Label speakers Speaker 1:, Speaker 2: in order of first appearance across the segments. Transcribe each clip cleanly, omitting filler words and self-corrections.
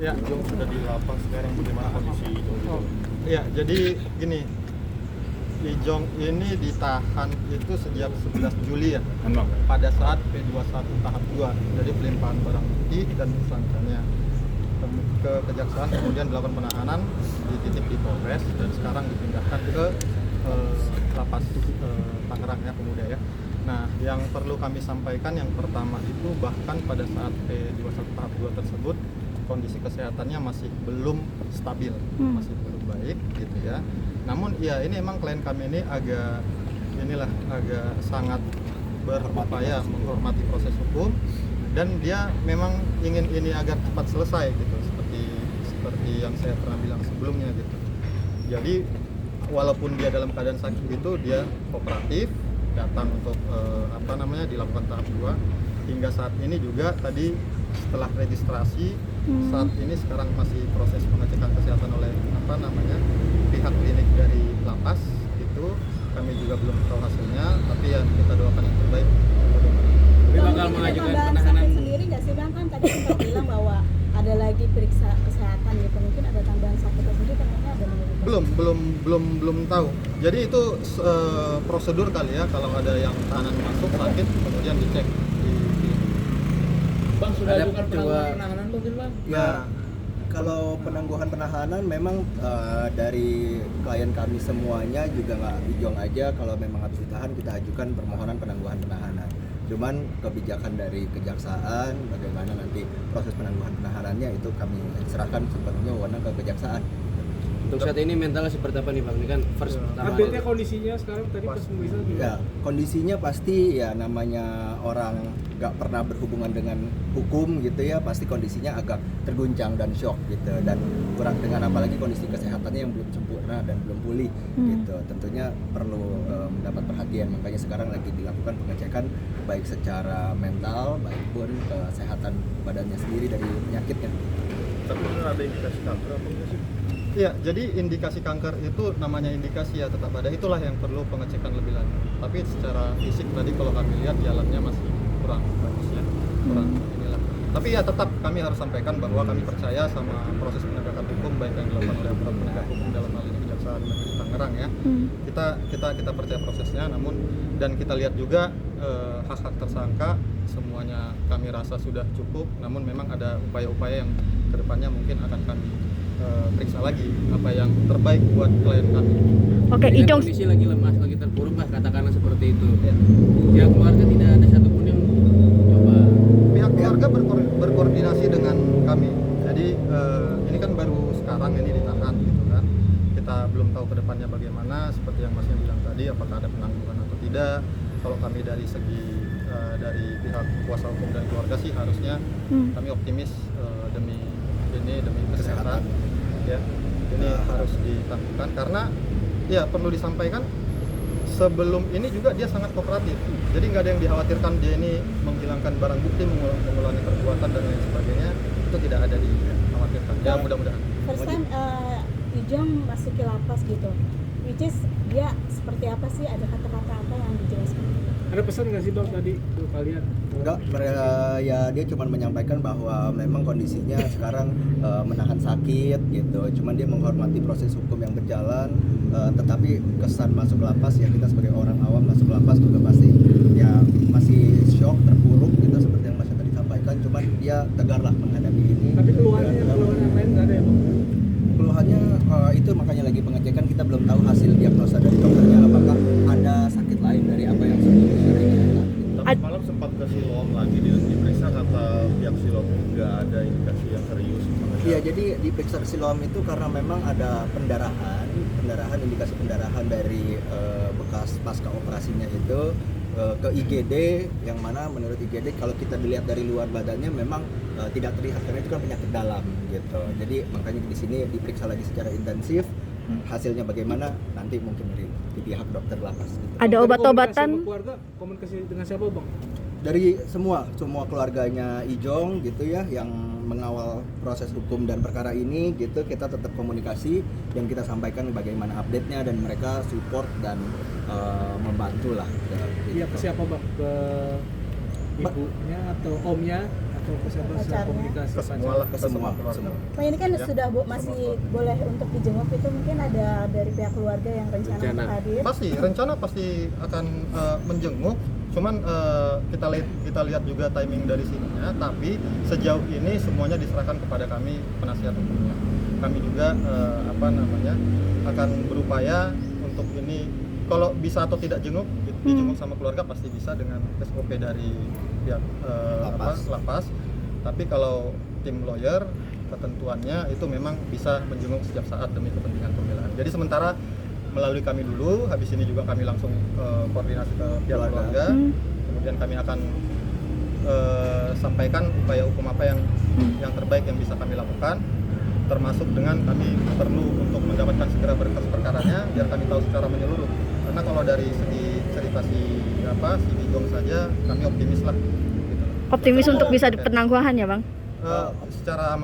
Speaker 1: Ya,
Speaker 2: Ijong sudah di lapas sekarang, bagaimana kondisi Ijong itu?
Speaker 1: ya, jadi gini, Ijong ini ditahan itu sejak 11 Juli ya, pada saat P21 tahap 2, jadi pelimpahan barang bukti dan tersangkanya ke kejaksaan, kemudian dilakukan penahanan, dititip di Polres dan sekarang dipindahkan ke lapas Tangerang ya, Pemuda ya. Nah, yang perlu kami sampaikan yang pertama itu bahkan pada saat P21 tahap 2 tersebut kondisi kesehatannya masih belum stabil, masih belum baik gitu ya. Namun ya ini emang klien kami ini agak sangat berupaya menghormati proses hukum dan dia memang ingin ini agar cepat selesai gitu, seperti yang saya pernah bilang sebelumnya gitu. Jadi walaupun dia dalam keadaan sakit gitu, dia kooperatif datang untuk dilakukan tahap 2 hingga saat ini juga tadi setelah registrasi saat ini sekarang masih proses pengecekan kesehatan oleh pihak klinik dari lapas itu, kami juga belum tahu hasilnya, tapi ya kita doakan yang terbaik.
Speaker 3: Tapi bakal mengajukan penahanan
Speaker 4: sendiri nggak sih bang, kan tadi sempat bilang bahwa ada lagi periksa kesehatan gitu, mungkin ada tambahan sakit tersebut, katanya ada
Speaker 1: belum tahu. Jadi itu prosedur kali ya, kalau ada yang tahanan masuk sakit kemudian dicek
Speaker 3: Bang, sudah
Speaker 5: Ada
Speaker 3: ajukan penahanan mungkin bang?
Speaker 5: Ya, kalau penangguhan penahanan memang dari klien kami semuanya juga nggak Ijong aja, kalau memang habis ditahan kita ajukan permohonan penangguhan penahanan. Cuman kebijakan dari kejaksaan bagaimana nanti proses penangguhan penahanannya itu kami serahkan sepenuhnya wewenang ke kejaksaan.
Speaker 6: Untuk saat ini mentalnya seperti apa nih bang? Ini kan first pertama.
Speaker 3: Update-nya kondisinya sekarang tadi pas pemeriksaan gimana?
Speaker 5: Ya, kondisinya pasti ya namanya orang nggak pernah berhubungan dengan hukum gitu ya, pasti kondisinya agak terguncang dan shock gitu, dan kurang dengan apalagi kondisi kesehatannya yang belum sempurna dan belum pulih gitu. Tentunya perlu mendapat perhatian, makanya sekarang lagi dilakukan pengecekan baik secara mental maupun kesehatan badannya sendiri dari penyakitnya.
Speaker 2: Tapi benar ada indikasi kanker apa enggak sih?
Speaker 1: Ya, jadi indikasi kanker itu namanya indikasi ya, tetap ada, itulah yang perlu pengecekan lebih lanjut. Tapi secara fisik tadi kalau kami lihat jalannya masih kurang bagus ya, kurang inilah. Tapi ya tetap kami harus sampaikan bahwa kami percaya sama proses penegakan hukum baik yang dilakukan oleh aparat penegak hukum dalam hal ini Kejaksaan Negeri Tangerang ya. Kita percaya prosesnya, namun dan kita lihat juga hak-hak tersangka semuanya kami rasa sudah cukup, namun memang ada upaya-upaya yang kedepannya mungkin akan kami periksa lagi apa yang terbaik buat klien kami.
Speaker 6: Oke, Ijong kondisi lagi lemas, lagi terpuruk lah katakanlah seperti itu. Ya keluarga tidak ada satupun yang coba.
Speaker 1: Pihak keluarga berkoordinasi dengan kami. Jadi ini kan baru sekarang ini ditahan gitu kan. Kita belum tahu kedepannya bagaimana. Seperti yang Masnya bilang tadi, apakah ada penangguhan atau tidak. Kalau kami dari segi dari pihak kuasa hukum dan keluarga sih harusnya kami optimis demi kesehatan. Ya, ini harus ditangguhkan karena ya perlu disampaikan sebelum ini juga dia sangat kooperatif, jadi nggak ada yang dikhawatirkan dia ini menghilangkan barang bukti, mengulangi perbuatan dan lain sebagainya, itu tidak ada dikhawatirkan ya, mudah-mudahan.
Speaker 4: First time Ijong masuk ke lapas gitu, which is dia seperti apa sih, ada kata-kata apa yang dijelaskan?
Speaker 3: Ada pesan nggak sih bang tadi untuk kalian?
Speaker 5: Enggak, ya dia cuma menyampaikan bahwa memang kondisinya sekarang menahan sakit gitu. Cuman dia menghormati proses hukum yang berjalan, tetapi kesan masuk lapas ya, kita sebagai orang awam masuk lapas juga pasti ya masih shock, terpuruk gitu seperti yang Mas tadi sampaikan. Cuman dia tegar lah menghadapi ini.
Speaker 3: Tapi keluhannya yang lain nggak ada ya bang?
Speaker 5: Keluhannya itu makanya lagi pengecekan, kita belum tahu hasil diagnosa dari dokternya apakah ada sakit lain dari apa yang sebelumnya dinyatakan.
Speaker 2: Tapi malam sempat ke Siloam lagi diperiksa, kata pihak Siloam nggak ada indikasi yang serius.
Speaker 5: Iya, jadi diperiksa Siloam itu karena memang ada pendarahan, indikasi pendarahan dari bekas pasca operasinya itu ke IGD, yang mana menurut IGD kalau kita dilihat dari luar badannya memang tidak terlihat karena itu kan penyakit dalam gitu. Jadi makanya di sini diperiksa lagi secara intensif. Hasilnya bagaimana nanti mungkin dari pihak dokter lapas gitu.
Speaker 7: Ada obat-obatan?
Speaker 3: Keluarga komunikasi dengan siapa bang?
Speaker 5: Dari semua keluarganya Ijong gitu ya, yang mengawal proses hukum dan perkara ini gitu, kita tetap komunikasi dan kita sampaikan bagaimana update-nya, dan mereka support dan membantu lah.
Speaker 3: Iya, ke siapa bang? Ke ibunya atau omnya atau ke siapa
Speaker 4: Pacarnya.
Speaker 3: komunikasi
Speaker 2: Ke semua lah,
Speaker 5: Ke semua,
Speaker 2: keluarga.
Speaker 5: semua.
Speaker 4: Pak ini kan sudah masih boleh untuk dijenguk itu, mungkin ada dari pihak keluarga yang rencana
Speaker 6: Rencana.
Speaker 4: untuk hadir.
Speaker 1: Pasti rencana pasti akan menjenguk, cuman kita lihat juga timing dari sininya. Tapi sejauh ini semuanya diserahkan kepada kami penasihat hukumnya. Kami juga akan berupaya untuk ini, kalau bisa atau tidak jenguk, dijenguk sama keluarga pasti bisa dengan SOP dari pihak lapas. Tapi kalau tim lawyer, ketentuannya itu memang bisa menjenguk setiap saat demi kepentingan pembelaan. Jadi sementara melalui kami dulu, habis ini juga kami langsung koordinasi ke pihak keluarga. Kemudian kami akan sampaikan upaya hukum apa yang terbaik yang bisa kami lakukan, termasuk dengan kami perlu untuk mendapatkan segera berkas perkaranya biar kami tahu secara menyeluruh. Karena kalau dari segi cerita si Bijong saja kami optimis lah gitu.
Speaker 7: Optimis untuk bisa penangguhan ya bang?
Speaker 1: Secara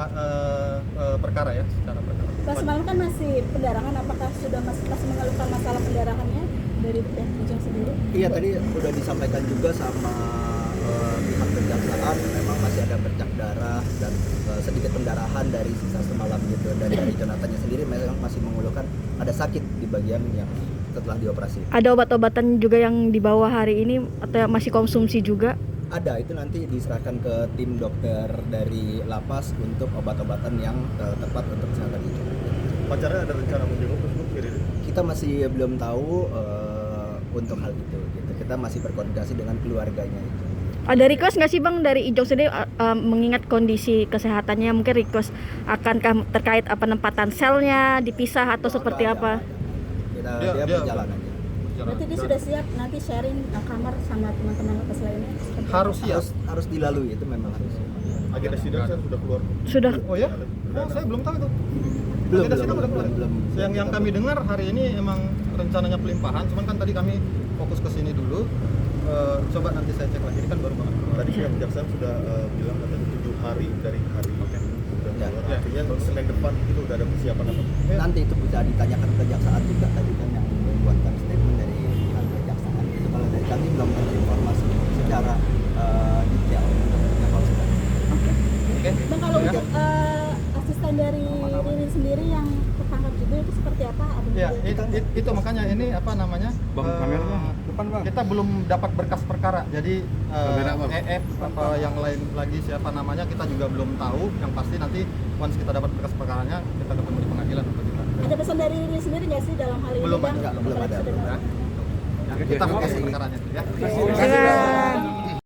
Speaker 1: perkara ya, secara perkara.
Speaker 4: Pas semalam kan masih pendarahan, apakah sudah masih mengeluhkan masalah pendarahannya dari pihak Bijong sendiri?
Speaker 5: Iya, tadi udah disampaikan juga sama pihak kejaksaan, memang masih ada bercak darah dan sedikit pendarahan dari sisa semalam gitu. Dan dari Jonathannya sendiri memang masih mengeluhkan ada sakit di bagian yang setelah dioperasi.
Speaker 7: Ada obat-obatan juga yang dibawa hari ini atau masih konsumsi juga?
Speaker 5: Ada, itu nanti diserahkan ke tim dokter dari lapas untuk obat-obatan yang tepat untuk kesehatan itu.
Speaker 2: Pacarnya ada rencana menjenguk terus Riri?
Speaker 5: Kita masih belum tahu untuk hal itu gitu. Kita masih berkoordinasi dengan keluarganya itu.
Speaker 7: Ada request nggak sih bang dari Ijong sendiri mengingat kondisi kesehatannya, mungkin request akankah terkait penempatan selnya dipisah atau seperti apa?
Speaker 5: Dia berjalan aja.
Speaker 4: Berarti dia sudah siap nanti sharing kamar sama teman-teman lapas lainnya?
Speaker 1: Harus siap.
Speaker 5: Harus dilalui, itu memang harus.
Speaker 2: Agenda sidang saya sudah keluar.
Speaker 7: Sudah.
Speaker 1: Oh ya? Oh, saya belum tahu itu.
Speaker 5: Belum,
Speaker 1: Agenda
Speaker 5: belum,
Speaker 1: sidang udah keluar.
Speaker 5: belum.
Speaker 1: Yang kami dengar hari ini emang rencananya pelimpahan, cuman kan tadi kami fokus ke sini dulu. Coba nanti saya cek lagi, ini kan baru banget.
Speaker 2: Tadi pihak kejaksaan sudah bilang katanya 7 hari dari hari sudah
Speaker 5: Ya.
Speaker 2: keluar. Artinya baru Senin depan itu udah ada persiapan apa?
Speaker 5: Nanti itu bisa ditanyakan ke kejaksaan juga, tadi kan yang membuatkan statement dari pihak kejaksaan itu. Kalau dari kami belum ada informasi secara detail yang kalau sudah.
Speaker 1: Oke.
Speaker 4: Bang, kalau untuk asisten dari Riri sendiri yang tertangkap juga itu seperti apa?
Speaker 1: Ya, itu makanya ini kita belum dapat berkas perkara. Jadi EF apa yang lain lagi siapa namanya kita juga belum tahu. Yang pasti nanti once kita dapat berkas perkaranya kita ketemu di pengadilan untuk kita.
Speaker 4: Ada pesan dari Riri sendiri nggak sih dalam hal ini?
Speaker 1: Belum
Speaker 4: Bang?
Speaker 1: ada.
Speaker 5: Belum ada.
Speaker 1: Kita fokus perkaranya ya.
Speaker 7: Terima kasih, Bang.